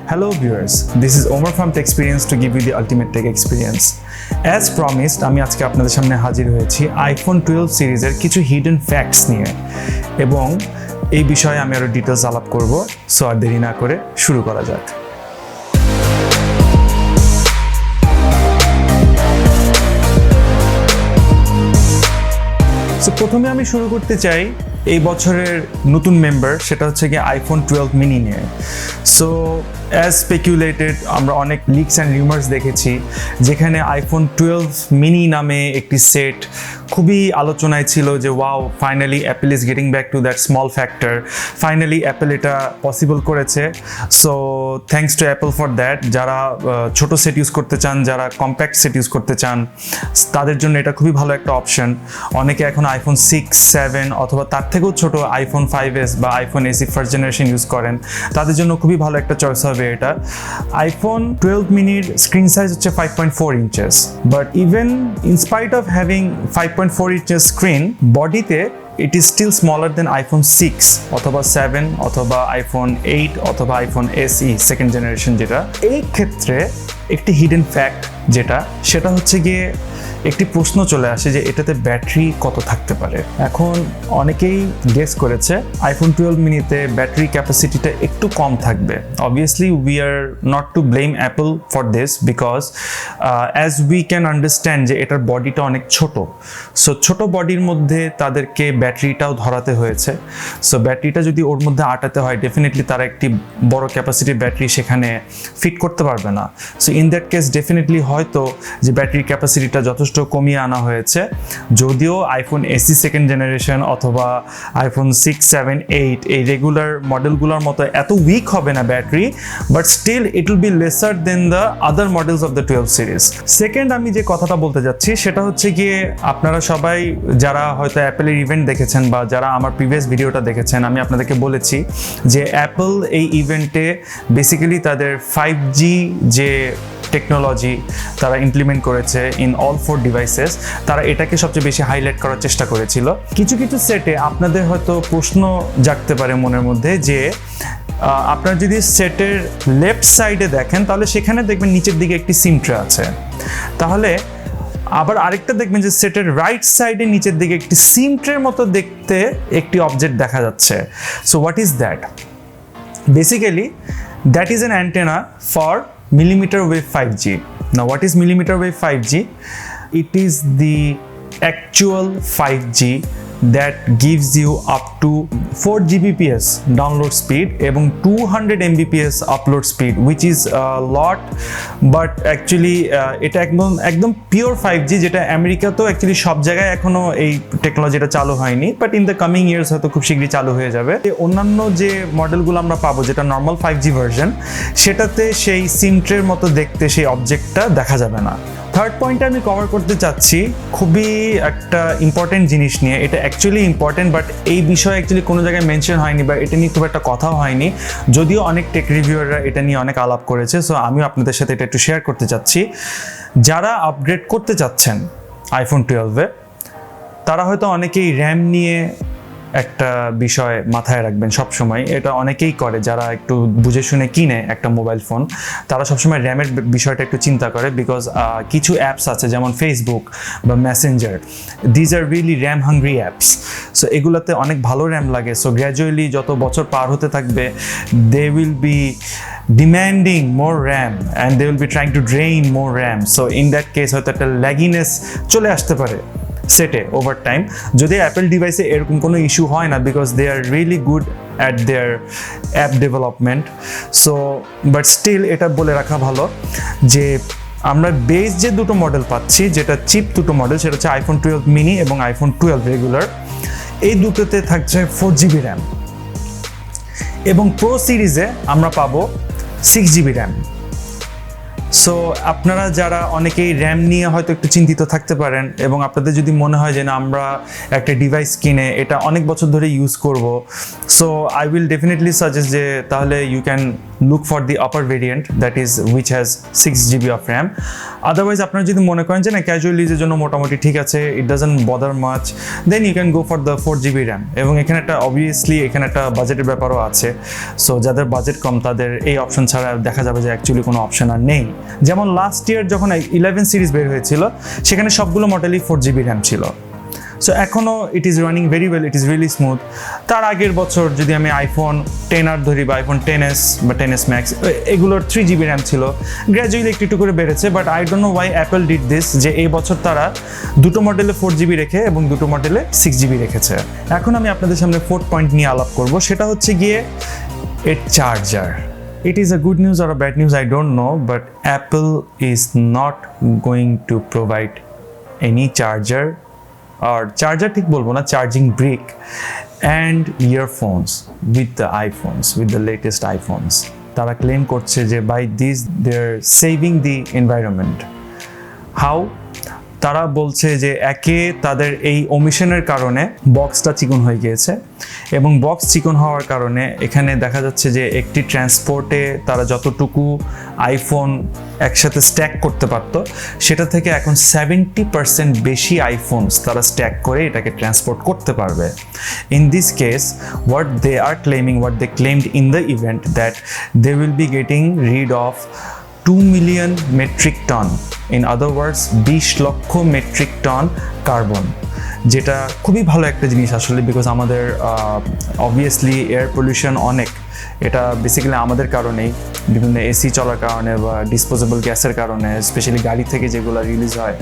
Hello viewers, this is Omar from Techperience to give you the ultimate tech experience. As promised, আমি আজকে আপনাদের সামনে হাজির হয়েছি iPhone 12 সিরিজের কিছু হিডেন ফ্যাক্টস নিয়ে এবং এই বিষয়ে আমি আরো ডিটেইলস আলাপ করব। সো আর দেরি না করে শুরু করা যাক। সো প্রথমে আমি শুরু করতে চাই এই বছরের নতুন মেম্বার, সেটা হচ্ছে কি iPhone 12 mini নিয়ে। সো অ্যাজ স্পেকুলেটেড আমরা অনেক লিকস অ্যান্ড রিউমার্স দেখেছি যেখানে iPhone 12 mini নামে একটি সেট খুবই আলোচনায় ছিল যে wow, finally Apple is getting back to that small factor. Finally Apple এটা পসিবল করেছে। So thanks to Apple for that. যারা ছোট সেট ইউজ করতে চান, যারা কম্প্যাক্ট সেট ইউজ করতে চান, তাদের জন্য এটা খুবই ভালো একটা অপশন। অনেকে এখন iPhone 6, 7 অথবা তার থেকেও ছোট iPhone 5s বা iPhone SE first generation use করেন, তাদের জন্য খুবই ভালো একটা চয়েস হবে এটা। iPhone 12 মিনির স্ক্রিন সাইজ হচ্ছে 5.4 inches, but even in spite of having 5.4 inches screen, বডিতে it is still smaller than iPhone 6 অথবা 7 অথবা iPhone 8 অথবা iPhone SE সেকেন্ড জেনারেশন। যেটা এই ক্ষেত্রে একটি হিডেন ফ্যাক্ট সেটা হচ্ছে গিয়ে একটি প্রশ্ন চলে আসে যে এটাতে ব্যাটারি কত থাকতে পারে। এখন অনেকেই গেস করেছে iPhone 12 মিনিতে ব্যাটারি ক্যাপাসিটিটা একটু কম থাকবে। Obviously we are not to blame Apple for this because as we can understand যে এটার বডিটা অনেক ছোট। সো ছোট বডির মধ্যে তাদেরকে ব্যাটারিটাও ধরাতে হয়েছে। সো ব্যাটারিটা যদি ওর মধ্যে আটাতে হয়, ডেফিনেটলি তারা একটি বড় ক্যাপাসিটির ব্যাটারি সেখানে ফিট করতে পারবে না। So in that case definitely হয়তো যে ব্যাটারি ক্যাপাসিটিটা যথেষ্ট কমিয়ে আনা হয়েছে। যদিও iPhone SE সেকেন্ড জেনারেশন অথবা iPhone 6, 7, 8 এই রেগুলার মডেলগুলোর মতো এত উইক হবে না battery, but still it will be lesser than the other models of the 12 series. Second আমি যে কথাটা বলতে যাচ্ছি সেটা হচ্ছে গিয়ে আপনারা সবাই যারা হয়তো অ্যাপেলের ইভেন্ট দেখেছেন বা যারা আমার প্রিভিয়াস ভিডিওটা দেখেছেন, আমি আপনাদেরকে বলেছি যে অ্যাপল এই ইভেন্টে বেসিক্যালি তাদের 5G যে টেকনোলজি তারা ইমপ্লিমেন্ট করেছে ইন অল 4 ডিভাইসেস, তারা এটাকে সবচেয়ে বেশি হাইলাইট করার চেষ্টা করেছিল। কিছু কিছু সেটে আপনাদের হয়তো প্রশ্ন জাগতে পারে মনের মধ্যে যে আপনার যদি সেটের লেফট সাইডে দেখেন তাহলে সেখানে দেখবেন নিচের দিকে একটি সিম ট্রে আছে। তাহলে আবার আরেকটা দেখবেন যে সেটের রাইট সাইডে নিচের দিকে একটি সিম ট্রের মতো দেখতে একটি অবজেক্ট দেখা যাচ্ছে। So what is that? Basically that is an antenna for millimeter wave 5G. Now what is millimeter wave 5G? It is the actual 5G that gives you up to 4 Gbps download speed এবং 200 Mbps upload speed, which is a lot, but actually এটা একদম pure 5G, যেটা আমেরিকাতেও actually সব জায়গায় এখনো এই টেকনোলজিটা চালু হয়নি, but in the coming years হয়তো খুব শীঘ্রই চালু হয়ে যাবে। অন্যান্য যে মডেলগুলো আমরা পাবো যেটা নর্মাল 5G ভার্সন, সেটাতে সেই সিম ট্রের মতো দেখতে সেই অবজেক্টটা দেখা যাবে না। থার্ড পয়েন্টটা আমি কভার করতে চাচ্ছি খুবই একটা ইম্পর্টেন্ট জিনিস নিয়ে। এটা অ্যাকচুয়ালি ইম্পর্টেন্ট, বাট এই বিষয়ে অ্যাকচুয়ালি কোনো জায়গায় মেনশন হয়নি বা এটা নিয়ে খুব একটা কথাও হয়নি, যদিও অনেক টেক রিভিউয়াররা এটা নিয়ে অনেক আলাপ করেছে। সো আমিও আপনাদের সাথে এটা একটু শেয়ার করতে চাচ্ছি। যারা আপগ্রেড করতে চাচ্ছেন iPhone 12-এ, তারা হয়তো অনেকেই র্যাম নিয়ে একটা বিষয় মাথায় রাখবেন সবসময়। এটা অনেকেই করে যারা একটু বুঝে শুনে কিনে একটা মোবাইল ফোন, তারা সবসময় র্যামের বিষয়টা একটু চিন্তা করে বিকজ কিছু অ্যাপস আছে যেমন ফেসবুক বা Messenger, these are really RAM hungry apps. So এগুলোতে অনেক ভালো র্যাম লাগে। সো গ্র্যাজুয়ালি যত বছর পার হতে থাকবে, they will be demanding more RAM and they will be trying to drain more RAM. So in that case হয়তো একটা ল্যাগিনেস চলে আসতে পারে সেটে ওভার টাইম। যদি অ্যাপেল ডিভাইসে এরকম কোনো ইস্যু হয় না because they are really good at their app development. So but still এটা বলে রাখা ভালো যে আমরা বেস যে দুটো মডেল পাচ্ছি, যেটা চিপ দুটো মডেল, সেটা হচ্ছে iPhone 12 mini এবং iPhone 12 রেগুলার। এই দুটোতে থাকছে 4 GB র্যাম এবং প্রো সিরিজে আমরা পাবো 6 GB র্যাম। সো আপনারা যারা অনেকেই র্যাম নিয়ে হয়তো একটু চিন্তিত থাকতে পারেন এবং আপনাদের যদি মনে হয় যে না আমরা একটা ডিভাইস কিনে এটা অনেক বছর ধরে ইউজ করব, so I will definitely suggest যে তাহলে you can look for the upper variant that is which has 6 GB of RAM. Otherwise আপনারা যদি মনে করেন যে না ক্যাজুয়াল ইউজের জন্য মোটামুটি ঠিক আছে, it doesn't bother much, then you can go for the 4 GB RAM. এবং এখানে একটা obviously এখানে একটা বাজেটের ব্যাপারও আছে, সো যাদের বাজেট কম তাদের এই অপশন ছাড়া দেখা যাবে যে অ্যাকচুয়ালি কোনো অপশন আর নেই। যেমন লাস্ট ইয়ার যখন 11 সিরিজ বের হয়েছিল সেখানে সবগুলো মডেলই 4 GB RAM ছিল। সো এখনও it is running very well, it is really smooth. তার আগের বছর যদি আমি আইফোন 10R ধরি বা আইফোন 10s বা 10s Max, এগুলোর 3 GB RAM ছিল, গ্র্যাজুয়ালি একটু করে বেড়েছে। But I don't know Y Apple did this, যে এই বছর তারা দুটো মডেলে 4 GB রেখে এবং দুটো মডেলে 6 GB রেখেছে। এখন আমি আপনাদের সামনে 4th পয়েন্ট নিয়ে আলাপ করব, সেটা হচ্ছে গিয়ে এর charger. It is a good news or a bad news, I don't know, but Apple is not going to provide any charger, or charger ঠিক বলবো না, charging brick and earphones with the iPhones, with the latest iPhones. তারা claim করছে যে by this they're saving the environment. How? তারা বলছে যে একে তাদের এই ওমিশনের কারণে বক্সটা চিকন হয়ে গিয়েছে, এবং বক্স চিকন হওয়ার কারণে এখানে দেখা যাচ্ছে যে একটি ট্রান্সপোর্টে তারা যতটুকু আইফোন একসাথে স্ট্যাক করতে পারতো সেটা থেকে এখন 70% বেশি আইফোনস তারা স্ট্যাক করে এটাকে ট্রান্সপোর্ট করতে পারবে। In this case what they are claiming, what they claimed in the event, that they will be getting rid of 2 million metric ton, in other words 20 লক্ষ মেট্রিক টন কার্বন, যেটা খুবই ভালো একটা জিনিস আসলে, বিকজ আমাদের অবভিয়াসলি এয়ার পলিউশন অনেক, এটা বেসিক্যালি আমাদের কারণেই, বিভিন্ন এসি চলার কারণে বা ডিসপোজেবল গ্যাসের কারণে, স্পেশালি গাড়ি থেকে যেগুলো রিলিজ হয়।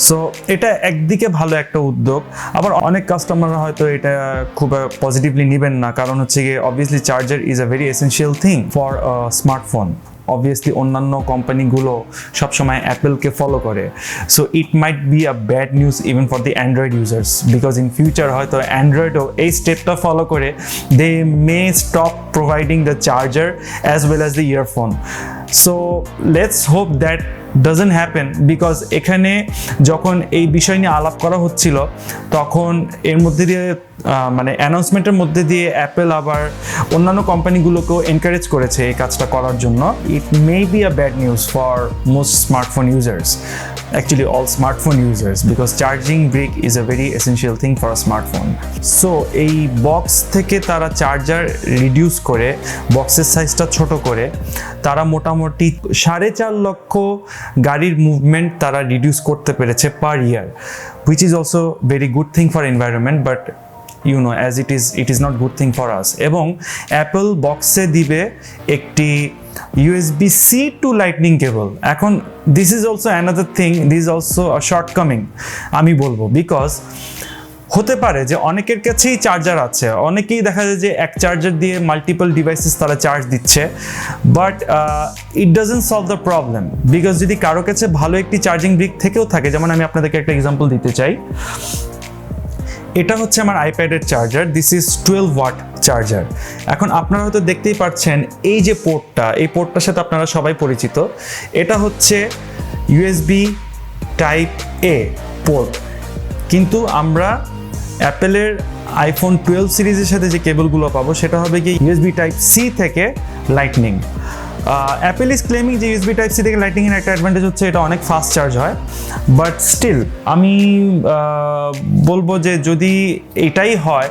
সো এটা একদিকে ভালো একটা উদ্যোগ, আবার অনেক কাস্টমাররা হয়তো এটা খুব পজিটিভলি নেবেন না, কারণ হচ্ছে গিয়ে obviously charger is a very essential thing for smartphone. Obviously অন্যান্য কোম্পানিগুলো সবসময় অ্যাপেলকে ফলো করে, so it might be a bad news even for the Android users, because in future হয়তো অ্যান্ড্রয়েডও এই স্টেপটা ফলো করে they may stop providing the charger as well as the earphone. So let's hope that doesn't happen, because এখানে যখন এই বিষয় নিয়ে আলাপ করা হচ্ছিল তখন এর মধ্যে দিয়ে মানে অ্যানাউন্সমেন্টের মধ্যে দিয়ে অ্যাপেল আবার অন্যান্য কোম্পানিগুলোকেও এনকারেজ করেছে এই কাজটা করার জন্য। It may be a bad news for most smartphone users, actually all smartphone users, because charging brick is a very essential thing for a smartphone. So এই বক্স থেকে তারা চার্জার রিডিউস করে বক্সের সাইজটা ছোট করে তারা মোটামুটি 4.5 লক্ষ গাড়ির মুভমেন্ট তারা রিডিউস করতে পেরেছে পার ইয়ার, which is also very good thing for environment, but you know as it is not good thing for us. এবং অ্যাপল বক্সে দিবে একটি USB-C to lightning কেবল। এখন this is also another thing, this also a shortcoming আমি বলবো, because হতে পারে যে অনেকের কাছেই চার্জার আছে, অনেকেই দেখা যায় যে এক চার্জার দিয়ে মাল্টিপল ডিভাইসেস তারা চার্জ দিচ্ছে, but it doesn't solve the problem, because যদি কারো কাছে ভালো একটি চার্জিং ব্রিক থেকেও থাকে, যেমন আমি আপনাদেরকে একটা এক্সাম্পল দিতে চাই, এটা হচ্ছে আমার আইপ্যাডের charger, this is 12 watt charger. এখন আপনারা হয়তো দেখতেই পাচ্ছেন এই যে পোর্টটা, এই পোর্টটার সাথে আপনারা সবাই পরিচিত, এটা হচ্ছে USB টাইপ এ পোর্ট, কিন্তু আমরা অ্যাপেলের আইফোন 12 সিরিজের সাথে যে কেবলগুলো পাবো সেটা হবে কি USB টাইপ সি থেকে লাইটনিং। অ্যাপেল ইজ ক্লেমিং যে USB টাইপ সি থেকে লাইটনিংয়ের একটা অ্যাডভান্টেজ হচ্ছে এটা অনেক ফাস্ট চার্জ হয়, বাট স্টিল আমি বলবো যে যদি এটাই হয়,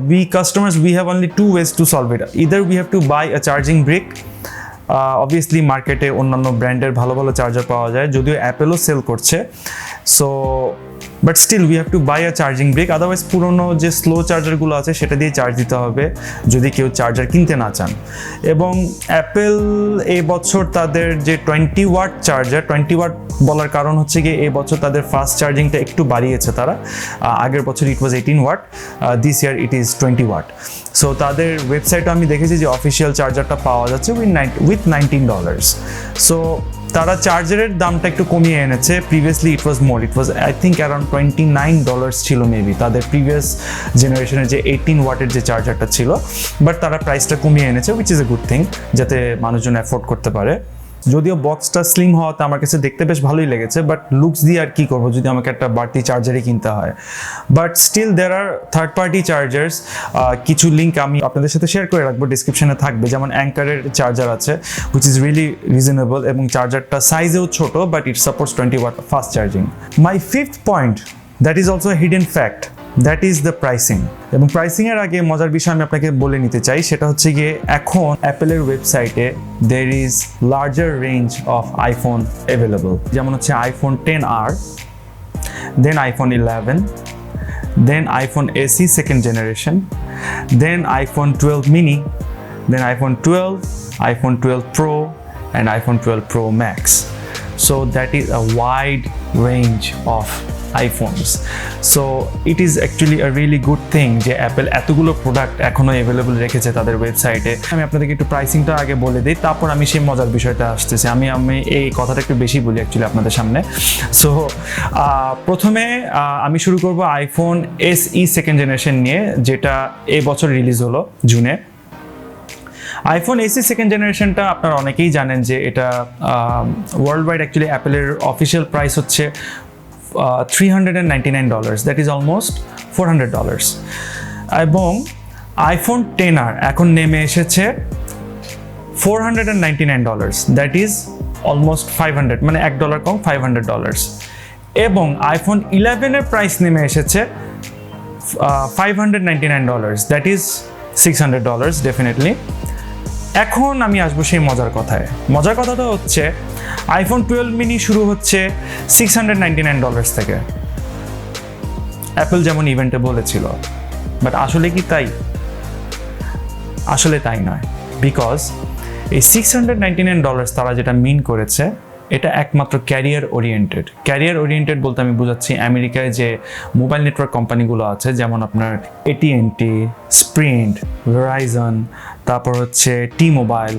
we customers we have only 2 ways to solve it. Either we have to buy a charging brick, obviously মার্কেটে অন্যান্য ব্র্যান্ডের ভালো ভালো চার্জার পাওয়া যায়, যদিও অ্যাপেলও সেল করছে, so but still we have to buy a charging brick, otherwise পুরোনো যে স্লো চার্জারগুলো আছে সেটা দিয়ে চার্জ দিতে হবে যদি কেউ চার্জার কিনতে না চান। এবং অ্যাপেল এই বছর তাদের যে 20 ওয়াট চার্জার, 20 ওয়াট বলার কারণ হচ্ছে গিয়ে এই বছর তাদের ফাস্ট চার্জিংটা একটু বাড়িয়েছে তারা, আগের বছর it was 18 watt, this year it is 20 watt. So তাদের ওয়েবসাইটে আমি দেখেছি যে অফিসিয়াল চার্জারটা পাওয়া যাচ্ছে উইথ $19। সো তারা চার্জারের দামটা একটু কমিয়ে এনেছে, previously it was more, it was I think around $29 ছিল মেবি তাদের প্রিভিয়াস জেনারেশনের যে 18 ওয়াটের যে চার্জারটা ছিল, বাট তারা প্রাইসটা কমিয়ে এনেছে, which is a good thing, যাতে মানুষজন অ্যাফোর্ড করতে পারে। যদিও বক্সটা স্লিম হওয়াতে আমার কাছে দেখতে বেশ ভালোই লেগেছে, বাট লুকস দিয়ে আর কি করবো যদি আমাকে একটা বাড়তি চার্জারই কিনতে হয়। But still there are third party chargers, কিছু লিঙ্ক আমি আপনাদের সাথে শেয়ার করে রাখবো, ডিসক্রিপশনে থাকবে। যেমন অ্যাঙ্কারের চার্জার আছে হুইচ ইজ রিয়েলি রিজনেবল, এবং চার্জারটা সাইজেও ছোট, but it supports 20 watt fast charging. My fifth point, that is also hidden fact, that is the pricing. এবং প্রাইসিংয়ের আগে মজার বিষয় আমি আপনাকে বলে নিতে চাই, সেটা হচ্ছে গিয়ে এখন অ্যাপেলের ওয়েবসাইটে there is larger range of iPhone available. যেমন হচ্ছে iPhone 10R, then iPhone 11, then iPhone SE second generation, then iPhone 12 mini, then iPhone 12, iPhone 12 Pro, and iPhone 12 Pro Max. So that is a wide range of iPhones. So it is actually a really good thing যে Apple এতগুলো product এখনো available রেখেছে তাদের ওয়েবসাইটে। আমি আপনাদেরকে একটু প্রাইসিংটা আগে বলে দিই, তারপর আমি সেই মজার বিষয়টা আসতেছি। আমি এই কথাটা একটু বেশি বলি অ্যাকচুয়ালি আপনাদের সামনে। সো প্রথমে আমি শুরু করব আইফোন SE সেকেন্ড জেনারেশন নিয়ে, যেটা এই বছর রিলিজ হলো জুনে। আইফোন SE সেকেন্ড জেনারেশনটা আপনারা অনেকেই জানেন যে এটা ওয়ার্ল্ড ওয়াইড অ্যাকচুয়ালি অ্যাপেলের অফিসিয়াল প্রাইস হচ্ছে $399, দ্যাট ইজ অলমোস্ট $400। এবং আইফোন 10R এখন নেমে এসেছে $499, দ্যাট ইজ অলমোস্ট 500, মানে $1 কম, $500। এবং আইফোন 11-এর প্রাইস নেমে এসেছে $599, দ্যাট ইজ $600 ডেফিনেটলি। এখন আমি আসবো সেই মজার কথায়। মজার কথাটা হচ্ছে আইফোন 12 মিনি শুরু হচ্ছে $699 থেকে, অ্যাপেল যেমন ইভেন্টে বলেছিল। বাট আসলে কি তাই? আসলে তাই নয়, বিকজ এই $699 তারা যেটা মিন করেছে এটা একমাত্র ক্যারিয়ার ওরিয়েন্টেড। ক্যারিয়ার ওরিয়েন্টেড বলতে আমি বোঝাচ্ছি আমেরিকায় যে মোবাইল নেটওয়ার্ক কোম্পানিগুলো আছে, যেমন আপনার AT&T, স্প্রিন্ট, ভেরাইজন, তারপর হচ্ছে T-Mobile।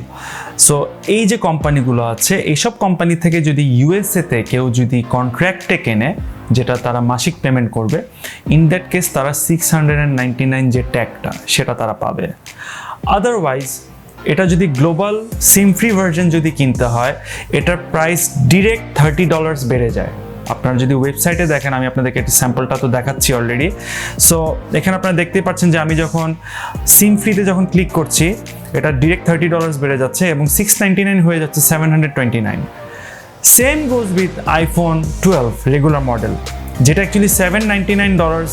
সো এই যে কোম্পানিগুলো আছে, এইসব কোম্পানি থেকে যদি USA-তে কেউ যদি কন্ট্রাক্টে কেনে, যেটা তারা মাসিক পেমেন্ট করবে, ইন দ্যাট কেস তারা 699 যে ট্যাগটা সেটা তারা পাবে। আদারওয়াইজ এটা যদি গ্লোবাল সিম ফ্রি ভার্জন যদি কিনতে হয়, এটার প্রাইস ডিরেক্ট $30 বেড়ে যায়। আপনারা যদি ওয়েবসাইটে দেখেন, আমি আপনাদেরকে একটি স্যাম্পলটা তো দেখাচ্ছি অলরেডি। সো এখানে আপনারা দেখতেই পাচ্ছেন যে আমি যখন সিম ফ্রিতে যখন ক্লিক করছি, এটা ডিরেক্ট $30 বেড়ে যাচ্ছে এবং 699 হয়ে যাচ্ছে 729। Same goes with iPhone 12 regular model, যেটা অ্যাকচুয়ালি $799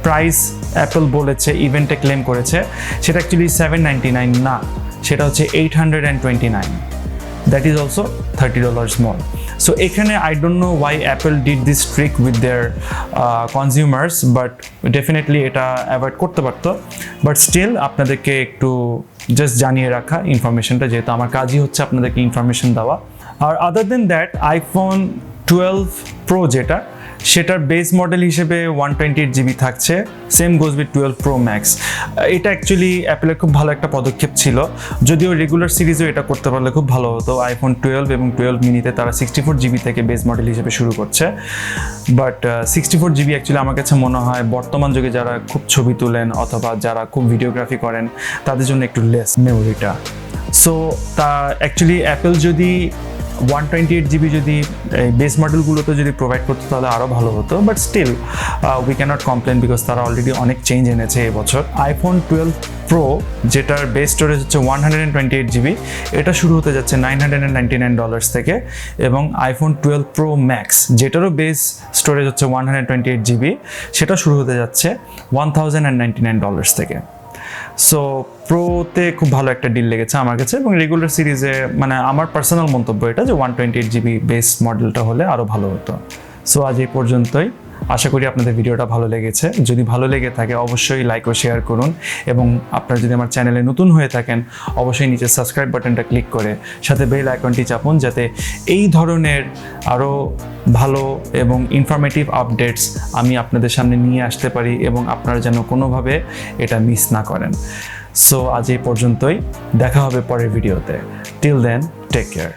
প্রাইস অ্যাপেল বলেছে, ইভেন্টে ক্লেম করেছে, সেটা অ্যাকচুয়ালি $799 না, সেটা হচ্ছে $829, that is also $30 more. So এখানে I don't know why Apple did this trick with their consumers, but definitely এটা অ্যাভয়েড করতে পারতো। বাট স্টিল আপনাদেরকে একটু জাস্ট জানিয়ে রাখা ইনফরমেশনটা, যেহেতু আমার কাজই হচ্ছে আপনাদেরকে ইনফরমেশন দেওয়া। আর আদার দেন দ্যাট আইফোন 12 Pro যেটা, সেটার বেস মডেল হিসেবে 128GB থাকছে, same goes with 12 Pro Max। এটা অ্যাকচুয়ালি অ্যাপেলের খুব ভালো একটা পদক্ষেপ ছিল, যদিও রেগুলার সিরিজও এটা করতে পারলে খুব ভালো হতো। আইফোন 12 এবং 12 মিনিতে তারা 64GB থেকে বেস মডেল হিসেবে শুরু করছে, বাট 64GB অ্যাকচুয়ালি আমার কাছে মনে হয় বর্তমান যুগে যারা খুব ছবি তোলেন অথবা যারা খুব ভিডিওগ্রাফি করেন তাদের জন্য একটু লেস মেমোরিটা। সো তা অ্যাকচুয়ালি অ্যাপেল যদি 128GB যদি বেস মডেলগুলোতে যদি প্রোভাইড করতো তাহলে আরও ভালো হতো, but still we can't complain because তারা অলরেডি অনেক চেঞ্জ এনেছে এবছর। আইফোন 12 Pro যেটার বেস স্টোরেজ হচ্ছে 128GB, এটা শুরু হতে যাচ্ছে $999 থেকে, এবং আইফোন 12 Pro Max যেটারও বেস স্টোরেজ হচ্ছে 128GB, সেটা শুরু হতে যাচ্ছে $1099 থেকে। সো প্রোতে খুব ভালো একটা ডিল লেগেছে আমার কাছে, এবং রেগুলার সিরিজে মানে আমার পার্সোনাল মন্তব্য এটা যে 128GB বেস মডেলটা হলে আরও ভালো হতো। সো আজ এই পর্যন্তই, আশা করি আপনাদের ভিডিওটা ভালো লেগেছে। যদি ভালো লেগে থাকে অবশ্যই লাইক ও শেয়ার করুন, এবং আপনারা যদি আমার চ্যানেলে নতুন হয়ে থাকেন অবশ্যই নিচে সাবস্ক্রাইব বাটনটা ক্লিক করে সাথে বেল আইকনটি চাপুন, যাতে এই ধরনের আরও ভালো এবং ইনফরমেটিভ আপডেটস আমি আপনাদের সামনে নিয়ে আসতে পারি এবং আপনারা যেন কোনোভাবে এটা মিস না করেন। সো আজ এই পর্যন্তই, দেখা হবে পরের ভিডিওতে। Till then, take care.